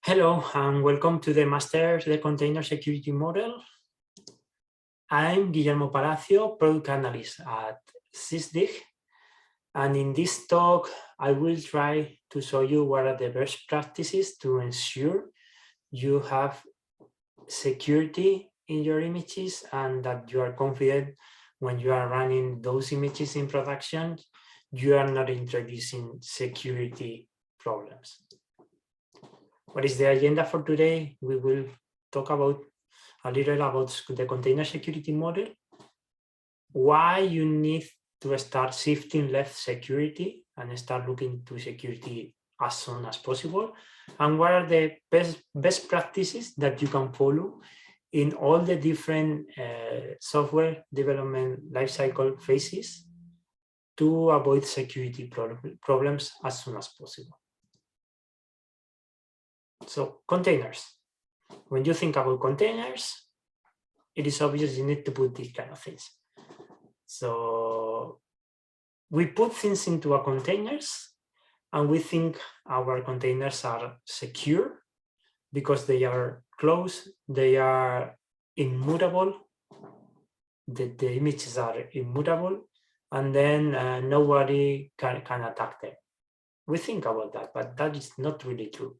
Hello and welcome to the Master the Container Security Model. I'm Guillermo Palacio, Product Analyst at Sysdig. And in this talk, I will try to show you what are the best practices to ensure you have security in your images and that you are confident when you are running those images in production, you are not introducing security problems. What is the agenda for today? We will talk about a little about the container security model, why you need to start shifting left security and start looking to security as soon as possible, and what are the best practices that you can follow in all the different software development lifecycle phases to avoid security problems as soon as possible. So containers. When you think about containers, it is obvious you need to put these kind of things. So we put things into our containers and we think our containers are secure because they are closed, they are immutable, the images are immutable, and then nobody can attack them. We think about that, but that is not really true.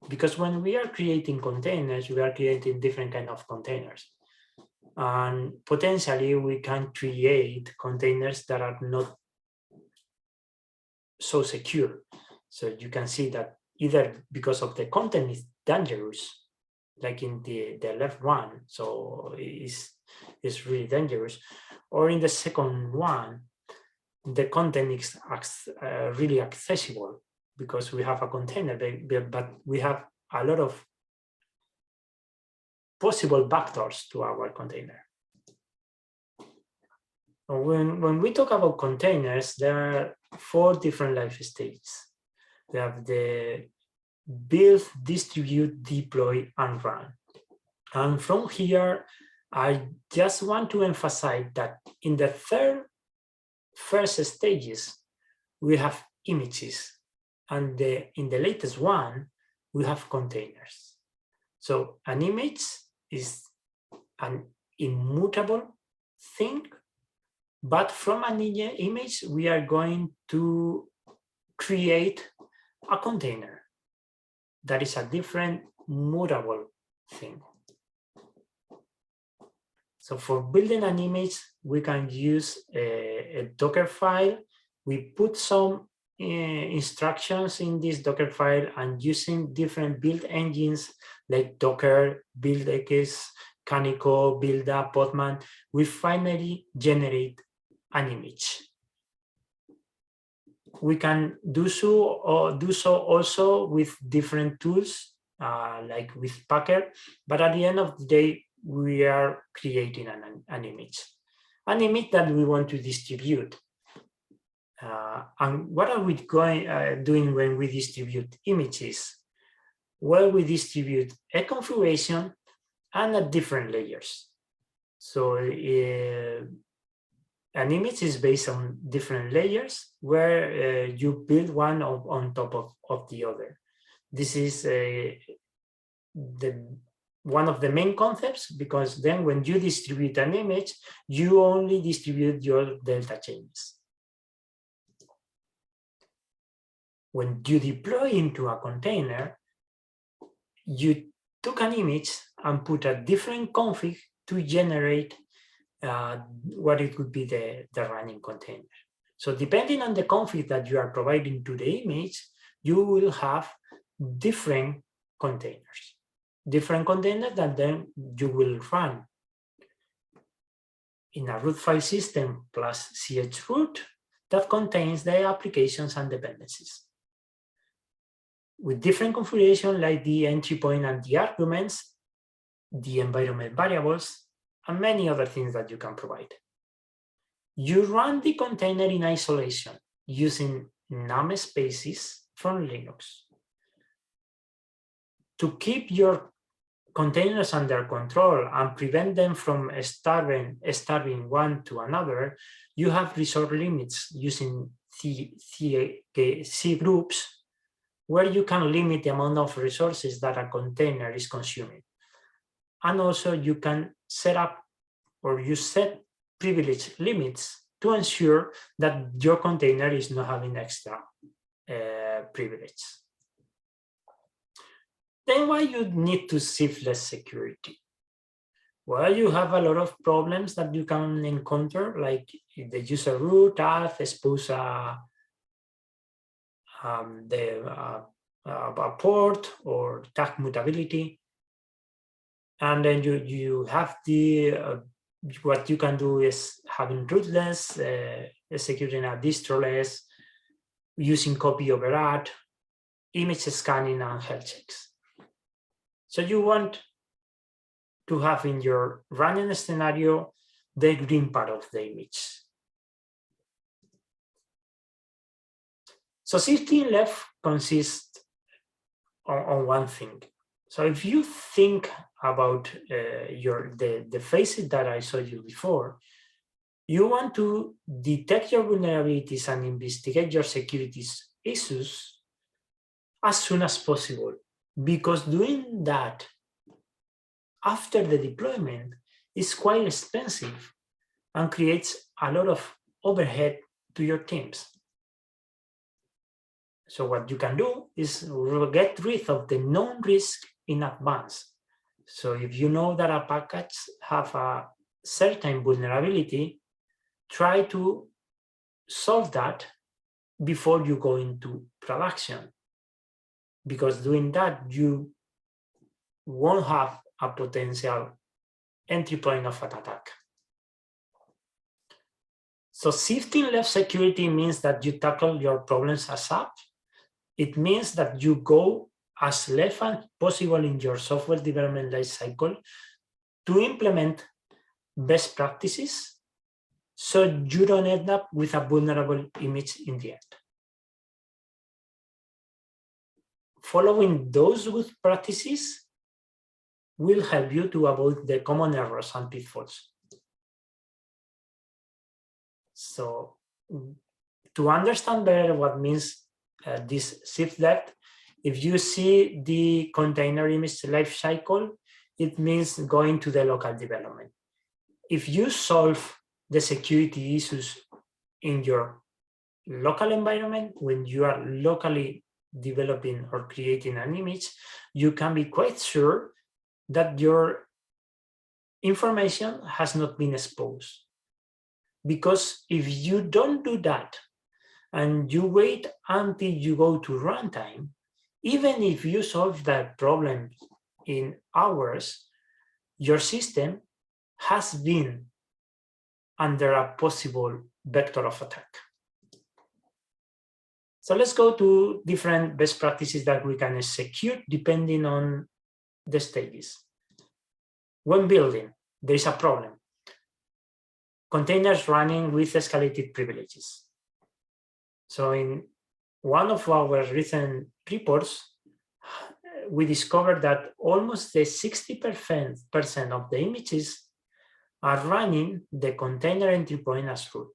Because when we are creating containers, we are creating different kind of containers. And potentially we can create containers that are not so secure. So you can see that either because of the content is dangerous, like in the left one, so it's really dangerous, or in the second one, the content is really accessible because we have a container, but we have a lot of possible backdoors to our container. When we talk about containers, there are 4 different life stages. We have the build, distribute, deploy, and run. And from here, I just want to emphasize that in the first stages, we have images. And in the latest one, we have containers. So an image is an immutable thing, but from an image, we are going to create a container that is a different mutable thing. So for building an image, we can use a Docker file. We put some instructions in this Docker file, and using different build engines like Docker, BuildX, Canico, Builda, Podman, we finally generate an image. We can do so also with different tools like with Packer, but at the end of the day, we are creating an image that we want to distribute. And what are we doing when we distribute images? Well, we distribute a configuration and at different layers. So an image is based on different layers where you build one on top of the other. This is one of the main concepts, because then when you distribute an image, you only distribute your delta changes. When you deploy into a container, you took an image and put a different config to generate what it could be the running container. So depending on the config that you are providing to the image, you will have different containers that then you will run in a root file system plus chroot that contains the applications and dependencies, with different configuration like the entry point and the arguments, the environment variables, and many other things that you can provide. You run the container in isolation using namespaces from Linux. To keep your containers under control and prevent them from starving one to another, you have resource limits using C groups where you can limit the amount of resources that a container is consuming. And also you can set up or you set privilege limits to ensure that your container is not having extra privilege. Then why you need to shiftless security? Well, you have a lot of problems that you can encounter, like the user root, auth, expose a port or tag mutability. And then you have the, what you can do is having rootless, executing a distroless, using copy over add, image scanning, and health checks. So you want to have in your running scenario the green part of the image. So safety left consists on one thing. So if you think about the phases that I showed you before, you want to detect your vulnerabilities and investigate your security issues as soon as possible, because doing that after the deployment is quite expensive and creates a lot of overhead to your teams. So what you can do is get rid of the known risk in advance. So if you know that a package have a certain vulnerability, try to solve that before you go into production, because doing that, you won't have a potential entry point of an attack. So shifting left security means that you tackle your problems ASAP. It means that you go as left as possible in your software development lifecycle to implement best practices so you don't end up with a vulnerable image in the end. Following those good practices will help you to avoid the common errors and pitfalls. So to understand better what means this shift left, if you see the container image lifecycle, it means going to the local development. If you solve the security issues in your local environment, when you are locally developing or creating an image, you can be quite sure that your information has not been exposed. Because if you don't do that and you wait until you go to runtime, even if you solve that problem in hours, your system has been under a possible vector of attack. So let's go to different best practices that we can execute depending on the stages. When building, there is a problem. Containers running with escalated privileges. So in one of our recent reports, we discovered that almost the 60% of the images are running the container entry point as root.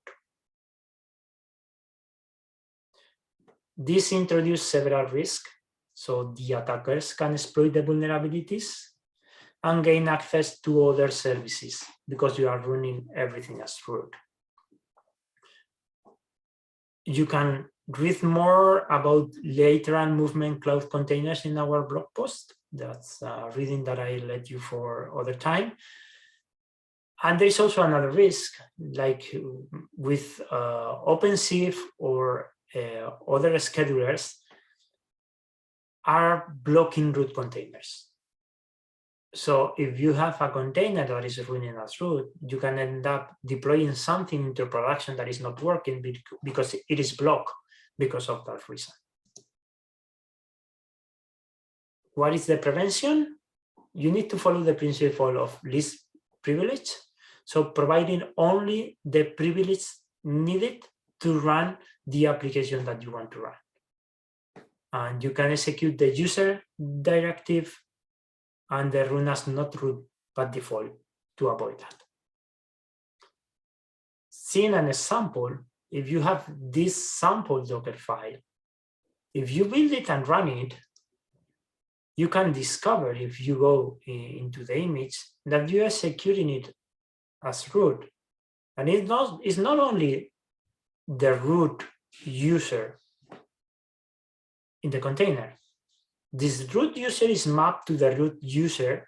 This introduced several risks. So the attackers can exploit the vulnerabilities and gain access to other services because you are running everything as root. You can read more about lateral movement cloud containers in our blog post. That's a reading that I let you for other time. And there's also another risk, like with OpenShift or other schedulers are blocking root containers. So if you have a container that is running as root, you can end up deploying something into production that is not working because it is blocked because of that reason. What is the prevention? You need to follow the principle of least privilege. So providing only the privilege needed to run the application that you want to run. And you can execute the user directive and the run as not root by default to avoid that. Seeing an example, if you have this sample Docker file, if you build it and run it, you can discover if you go into the image that you are securing it as root. And it's not only the root user in the container. This root user is mapped to the root user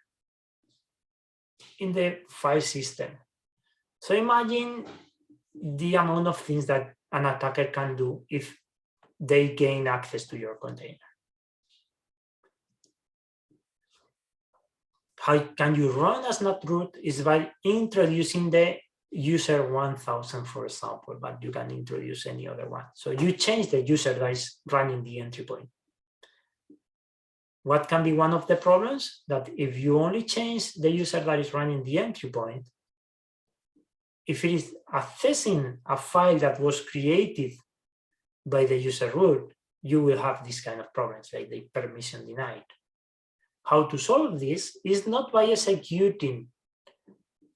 in the file system. So imagine the amount of things that an attacker can do if they gain access to your container. How can you run as not root is by introducing the user 1000, for example, but you can introduce any other one. So you change the user that is running the entry point. What can be one of the problems? That if you only change the user that is running the entry point, if it is accessing a file that was created by the user root, you will have these kind of problems, like the permission denied. How to solve this is not by executing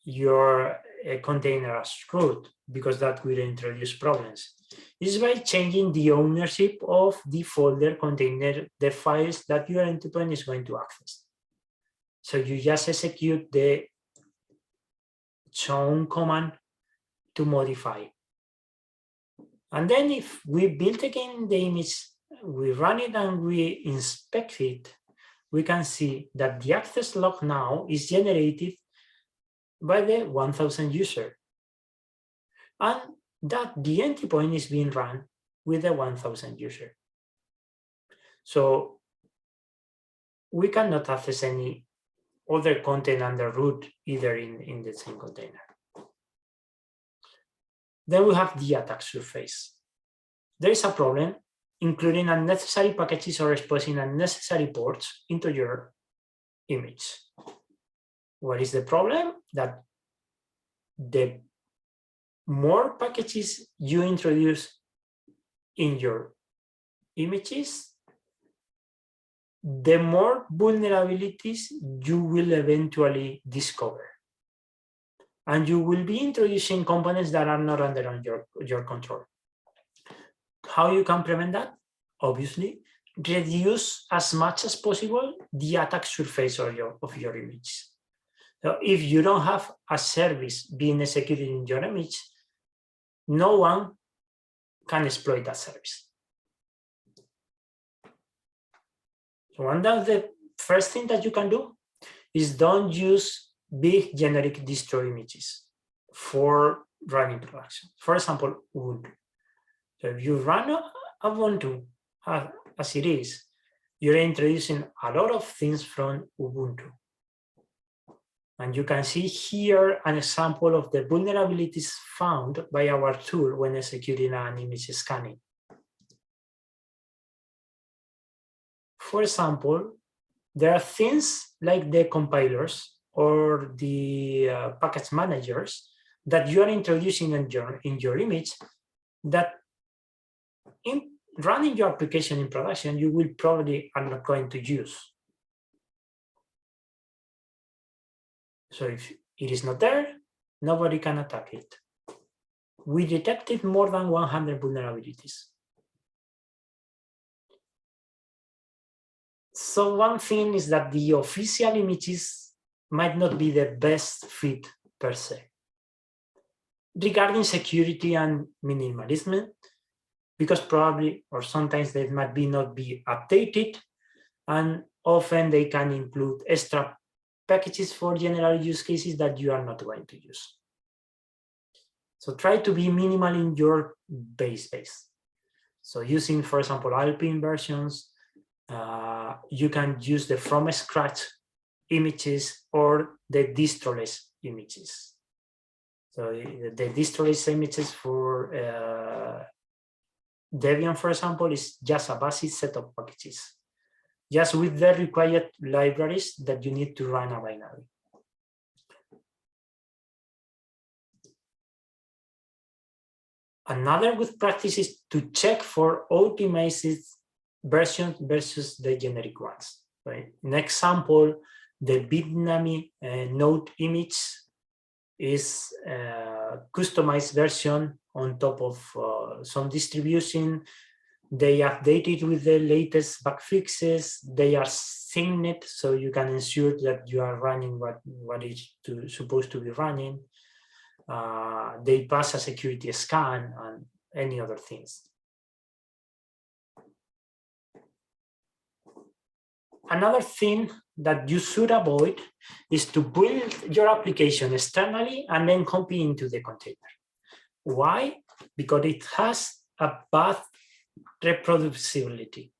your container as root, because that will introduce problems. It's by changing the ownership of the folder containing the files that your endpoint is going to access. So you just execute the chown command to modify. And then if we build again the image, we run it and we inspect it, we can see that the access log now is generated by the 1000 user, and that the entry point is being run with the 1000 user. So we cannot access any other content under root either in the same container. Then we have the attack surface. There is a problem including unnecessary packages or exposing unnecessary ports into your image. What is the problem? That the more packages you introduce in your images, the more vulnerabilities you will eventually discover. And you will be introducing components that are not under your control. How you can prevent that? Obviously, reduce as much as possible the attack surface of your image. So if you don't have a service being executed in your image, no one can exploit that service. So one of the first thing that you can do is don't use big generic distro images for running production. For example, Ubuntu. So if you run Ubuntu as it is, you're introducing a lot of things from Ubuntu. And you can see here an example of the vulnerabilities found by our tool when executing an image scanning. For example, there are things like the compilers or the package managers that you are introducing in your image that in running your application in production, you will probably are not going to use. So if it is not there, nobody can attack it. We detected more than 100 vulnerabilities. So one thing is that the official images might not be the best fit per se. Regarding security and minimalism, because probably or sometimes they might not be updated, and often they can include extra packages for general use cases that you are not going to use. So try to be minimal in your base space. So using, for example, Alpine versions, you can use the from scratch images or the distroless images. So the distroless images for Debian, for example, is just a basic set of packages, just with the required libraries that you need to run a binary. Another good practice is to check for optimized versions versus the generic ones. Right? An example, the Bitnami node image is a customized version on top of some distribution They update it with the latest bug fixes. They are synced, so you can ensure that you are running what is supposed to be running. They pass a security scan and any other things. Another thing that you should avoid is to build your application externally and then copy into the container. Why? Because it has a bad reproducibility.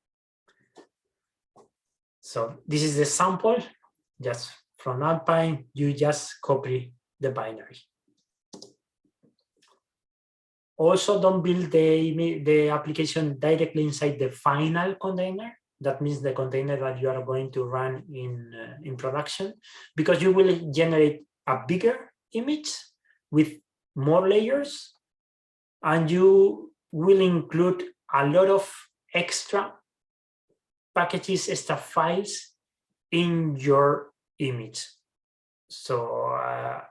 So this is the sample, just from runtime, you just copy the binary. Also, don't build the application directly inside the final container. That means the container that you are going to run in production, because you will generate a bigger image with more layers, and you will include a lot of extra packages, extra files in your image. So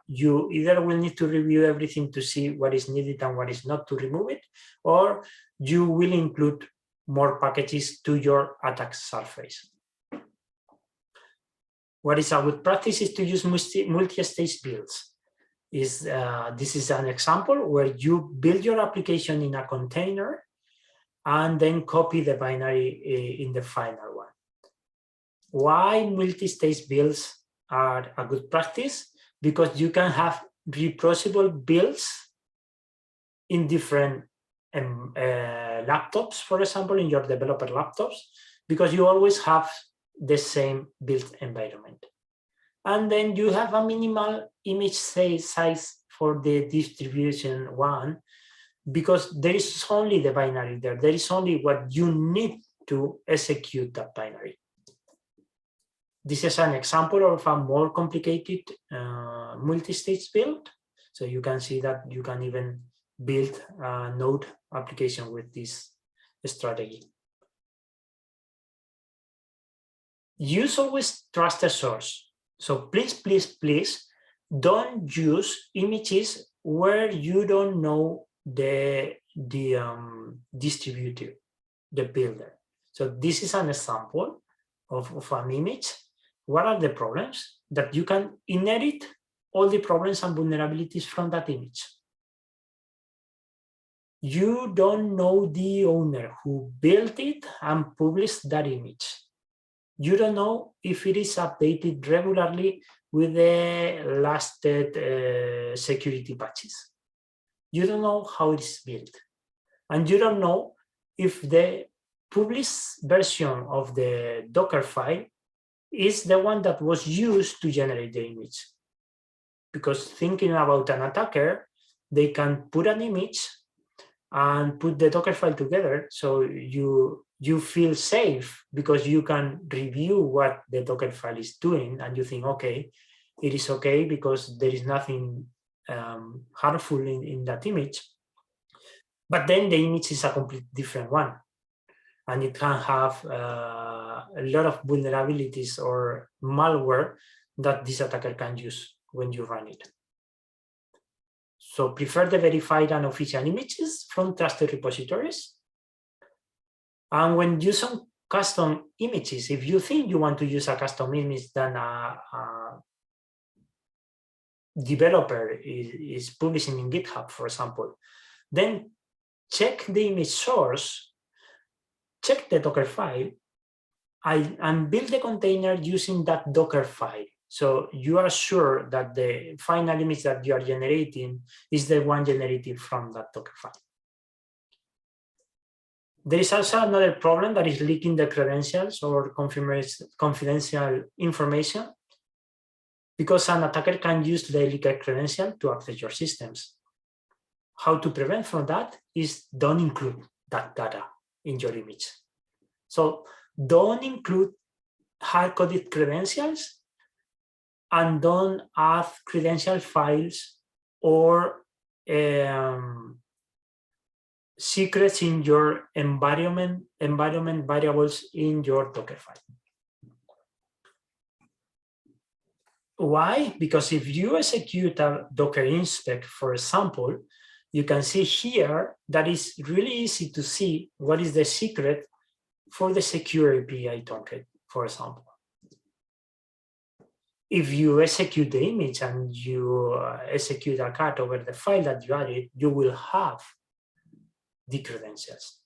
you either will need to review everything to see what is needed and what is not to remove it, or you will include more packages to your attack surface. What is a good practice is to use multi-stage builds. This is an example where you build your application in a container and then copy the binary in the final one. Why multi-stage builds are a good practice? Because you can have reproducible builds in different laptops, for example, in your developer laptops, because you always have the same build environment. And then you have a minimal image size for the distribution one, because there is only the binary there. There is only what you need to execute that binary. This is an example of a more complicated multi-stage build. So you can see that you can even build a node application with this strategy. Use always trusted source. So please, please, please don't use images where you don't know the distributor, the builder. So this is an example of an image. What are the problems? That you can inherit all the problems and vulnerabilities from that image. You don't know the owner who built it and published that image. You don't know if it is updated regularly with the lasted security patches. You don't know how it is built. And you don't know if the published version of the Docker file is the one that was used to generate the image. Because thinking about an attacker, they can put an image and put the Docker file together, so you feel safe because you can review what the Docker file is doing, and you think, okay, it is okay because there is nothing harmful in that image. But then the image is a completely different one, and it can have a lot of vulnerabilities or malware that this attacker can use when you run it. So prefer the verified and official images from trusted repositories. And when using custom images, if you think you want to use a custom image than a developer is publishing in GitHub, for example, then check the image source, check the Docker file, and build the container using that Docker file. So you are sure that the final image that you are generating is the one generated from that Docker file. There is also another problem that is leaking the credentials or confidential information, because an attacker can use the leaked credential to access your systems. How to prevent from that is don't include that data in your image. So don't include hard-coded credentials, and don't add credential files or secrets in your environment variables in your Docker file. Why? Because if you execute a Docker inspect, for example, you can see here that it's really easy to see what is the secret for the secure API token, for example. If you execute the image and you execute a cut over the file that you added, you will have the credentials.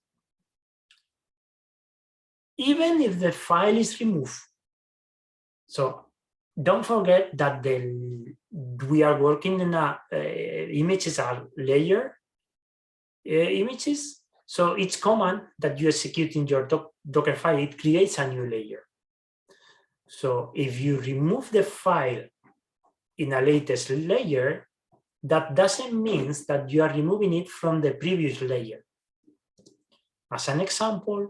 Even if the file is removed. So don't forget that we are working in images are layer images. So each command that you execute in your Docker file, it creates a new layer. So if you remove the file in a latest layer, that doesn't mean that you are removing it from the previous layer. As an example,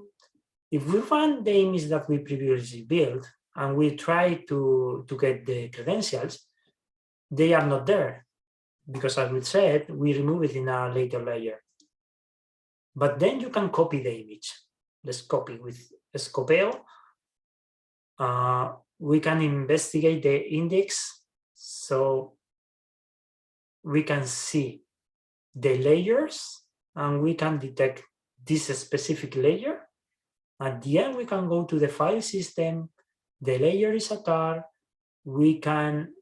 if we run the image that we previously built and we try to get the credentials, they are not there because, as we said, we remove it in a later layer. But then you can copy the image. Let's copy with Scopeo. We can investigate the index so we can see the layers and we can detect this specific layer. At the end, we can go to the file system. The layer is a tar. We can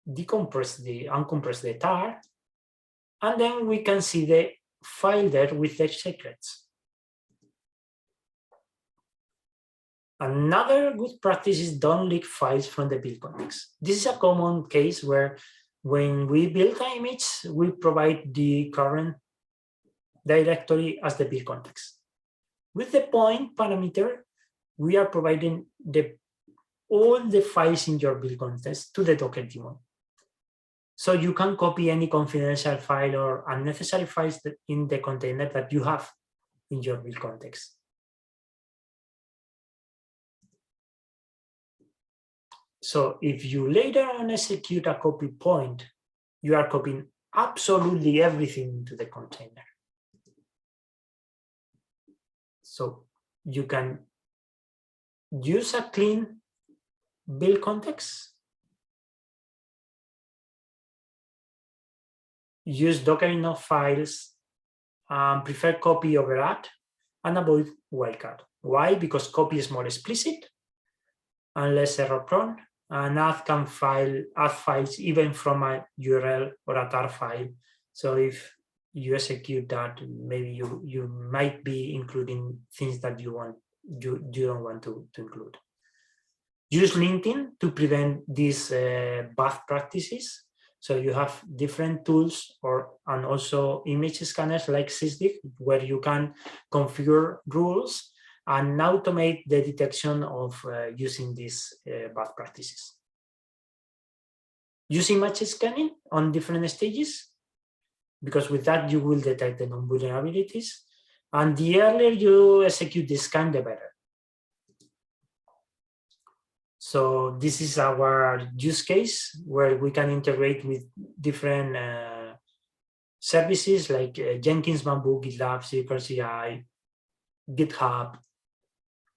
uncompress the tar, and then we can see the file there with the secrets. Another good practice is don't leak files from the build context. This is a common case where when we build an image, we provide the current directory as the build context. With the point parameter, we are providing all the files in your build context to the Docker daemon. So you can copy any confidential file or unnecessary files in the container that you have in your build context. So if you later on execute a copy point, you are copying absolutely everything into the container. So you can use a clean build context, use Docker enough files, prefer copy over add, and avoid wildcard. Why? Because copy is more explicit and less error prone, and add can add files even from a URL or a tar file. So if you execute that, maybe you might be including things that you don't want to include. Use LinkedIn to prevent these bad practices. So you have different tools and also image scanners like Sysdig, where you can configure rules and automate the detection of using these bad practices. Use image scanning on different stages, because with that you will detect the known vulnerabilities. And the earlier you execute the scan, the better. So this is our use case where we can integrate with different services like Jenkins, Bamboo, GitLab, CircleCI, GitHub.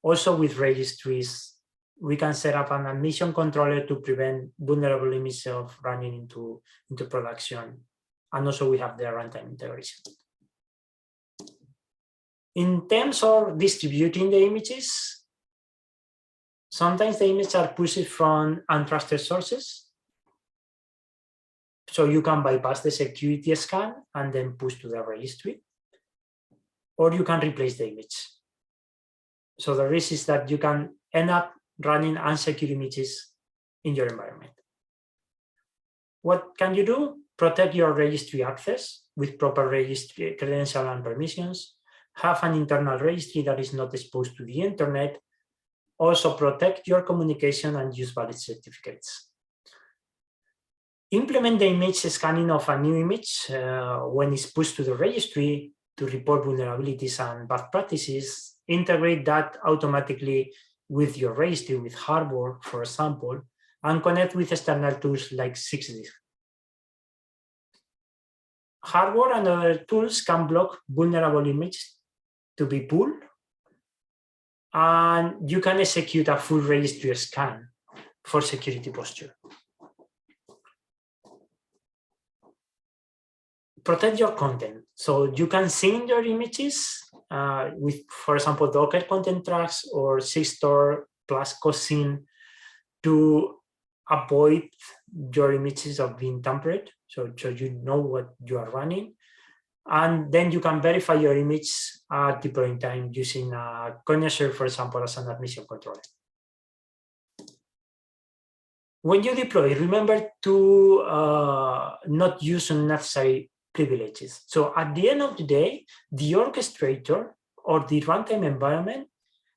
Also with registries, we can set up an admission controller to prevent vulnerable images of running into production. And also we have the runtime integration. In terms of distributing the images, sometimes the images are pushed from untrusted sources. So you can bypass the security scan and then push to the registry. Or you can replace the image. So the risk is that you can end up running unsecure images in your environment. What can you do? Protect your registry access with proper registry credential and permissions. Have an internal registry that is not exposed to the internet. Also protect your communication and use valid certificates. Implement the image scanning of a new image when it's pushed to the registry to report vulnerabilities and bad practices. Integrate that automatically with your registry, with Harbor, for example, and connect with external tools like Sysdig. Harbor and other tools can block vulnerable images to be pulled, and you can execute a full registry scan for security posture. protect your content. So you can sync your images with, for example, Docker content tracks or Sigstore plus Cosyn to avoid your images of being tampered. So you know what you are running. And then you can verify your image at deploying time using Conjecture, for example, as an admission controller. When you deploy, remember to not use unnecessary privileges. So at the end of the day, the orchestrator or the runtime environment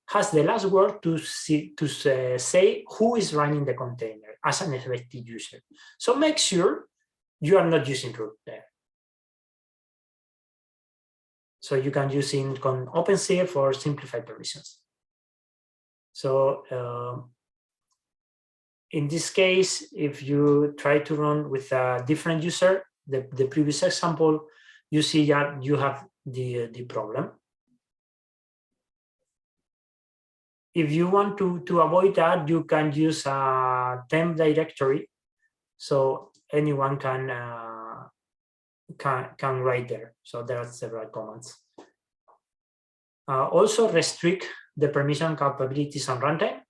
has the last word to say who is running the container as an effective user. So make sure you are not using root there. So you can use in OpenShift for simplified permissions. So in this case, if you try to run with a different user, the previous example, you see that you have the problem. If you want to avoid that, you can use a temp directory, so anyone can write there. So there are several commands. Also restrict the permission capabilities on runtime.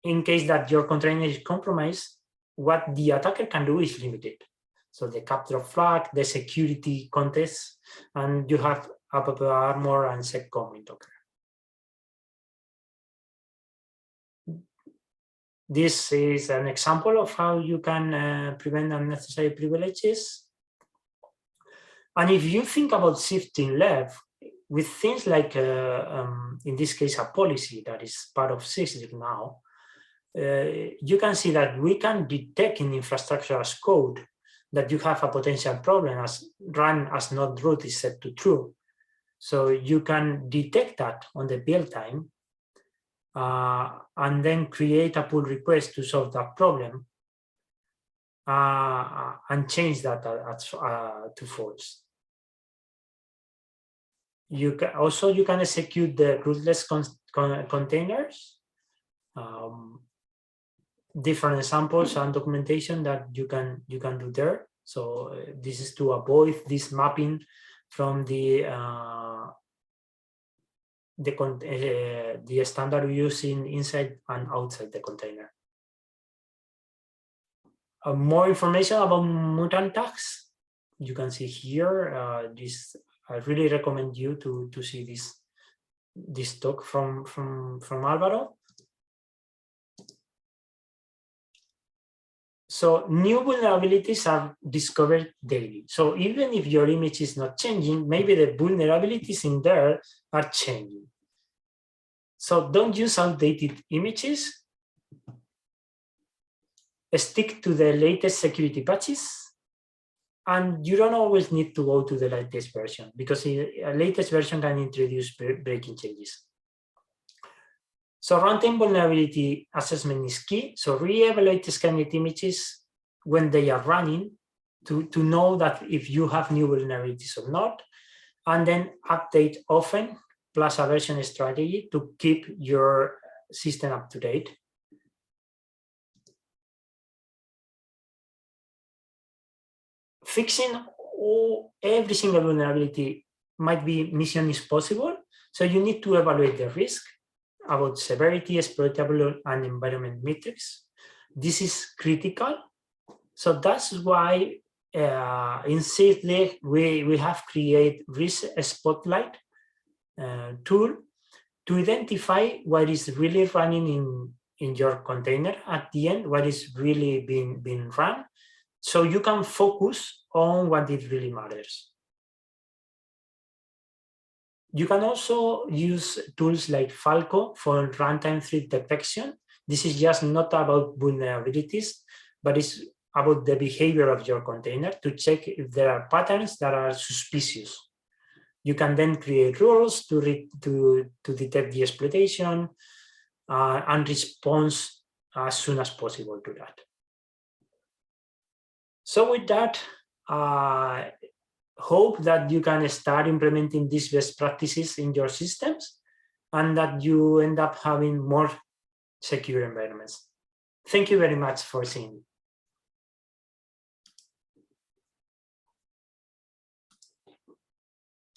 In case that your container is compromised, what the attacker can do is limited. So the capture flag, the security context, and you have app armor and seccom in Docker. This is an example of how you can prevent unnecessary privileges. And if you think about shifting left with things like, in this case, a policy that is part of Sysdig now, you can see that we can detect in infrastructure as code that you have a potential problem as run as not root is set to true. So you can detect that on the build time and then create a pull request to solve that problem and change that to false. You can execute the rootless containers. Different examples and documentation that you can do there. So this is to avoid this mapping from the standard we use inside and outside the container. More information about mutant tags you can see here. I really recommend you to see this talk from Álvaro. So new vulnerabilities are discovered daily. So even if your image is not changing, maybe the vulnerabilities in there are changing. So don't use outdated images. Stick to the latest security patches. And you don't always need to go to the latest version because a latest version can introduce breaking changes. So runtime vulnerability assessment is key. So re-evaluate scanned images when they are running to know that if you have new vulnerabilities or not, and then update often plus a version strategy to keep your system up to date. Fixing every single vulnerability might be mission is possible. So you need to evaluate the risk about severity, exploitable, and environment metrics. This is critical. So that's why in Sysdig, we have created Risk Spotlight tool to identify what is really running in your container at the end, what is really being run, so you can focus on what it really matters. You can also use tools like Falco for runtime threat detection. This is just not about vulnerabilities, but it's about the behavior of your container to check if there are patterns that are suspicious. You can then create rules to detect the exploitation and respond as soon as possible to that. So with that, hope that you can start implementing these best practices in your systems and that you end up having more secure environments. Thank you very much for seeing.